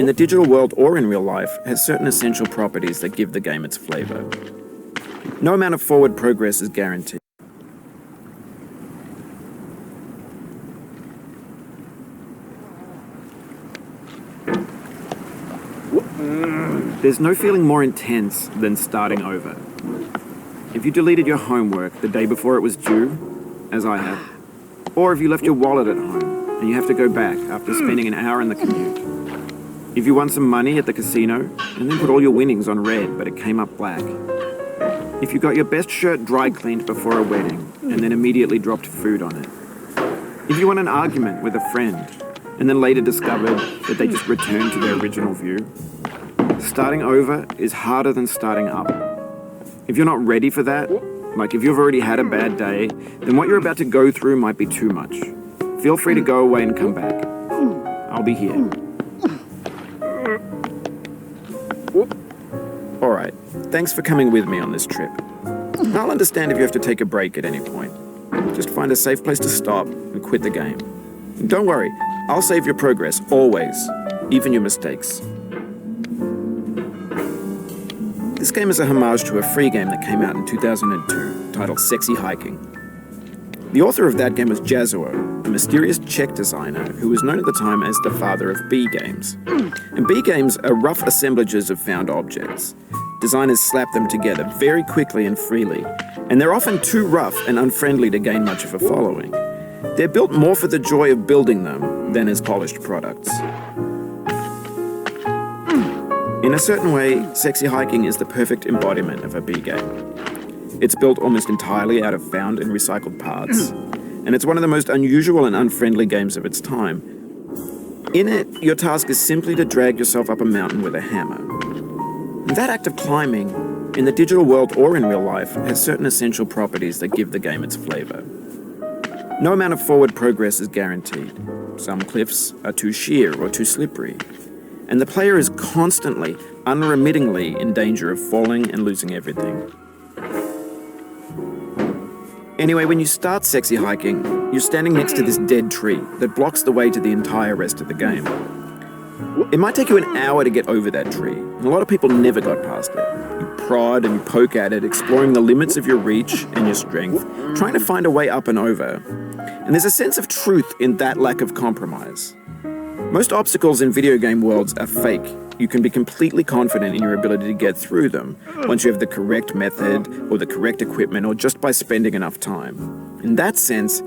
in the digital world or in real life, has certain essential properties that give the game its flavor. No amount of forward progress is guaranteed. There's no feeling more intense than starting over. If you deleted your homework the day before it was due, as I have, or if you left your wallet at home and you have to go back after spending an hour in the commute. If you won some money at the casino and then put all your winnings on red but it came up black. If you got your best shirt dry cleaned before a wedding and then immediately dropped food on it. If you won an argument with a friend and then later discovered that they just returned to their original view. Starting over is harder than starting up. If you're not ready for that, like if you've already had a bad day, then what you're about to go through might be too much. Feel free to go away and come back. I'll be here. Alright, thanks for coming with me on this trip. I'll understand if you have to take a break at any point. Just find a safe place to stop and quit the game. And don't worry, I'll save your progress, always, even your mistakes. This game is a homage to a free game that came out in 2002, titled Sexy Hiking. The author of that game was Jazzuo, a mysterious Czech designer who was known at the time as the father of B games. And B games are rough assemblages of found objects. Designers slap them together very quickly and freely, and they're often too rough and unfriendly to gain much of a following. They're built more for the joy of building them than as polished products. In a certain way, Sexy Hiking is the perfect embodiment of a B game. It's built almost entirely out of found and recycled parts, and it's one of the most unusual and unfriendly games of its time. In it, your task is simply to drag yourself up a mountain with a hammer. And that act of climbing, in the digital world or in real life, has certain essential properties that give the game its flavor. No amount of forward progress is guaranteed. Some cliffs are too sheer or too slippery. And the player is constantly, unremittingly in danger of falling and losing everything. Anyway, when you start Sexy Hiking, you're standing next to this dead tree that blocks the way to the entire rest of the game. It might take you an hour to get over that tree, and a lot of people never got past it. You prod and you poke at it, exploring the limits of your reach and your strength, trying to find a way up and over. And there's a sense of truth in that lack of compromise. Most obstacles in video game worlds are fake. You can be completely confident in your ability to get through them once you have the correct method or the correct equipment or just by spending enough time. In that sense,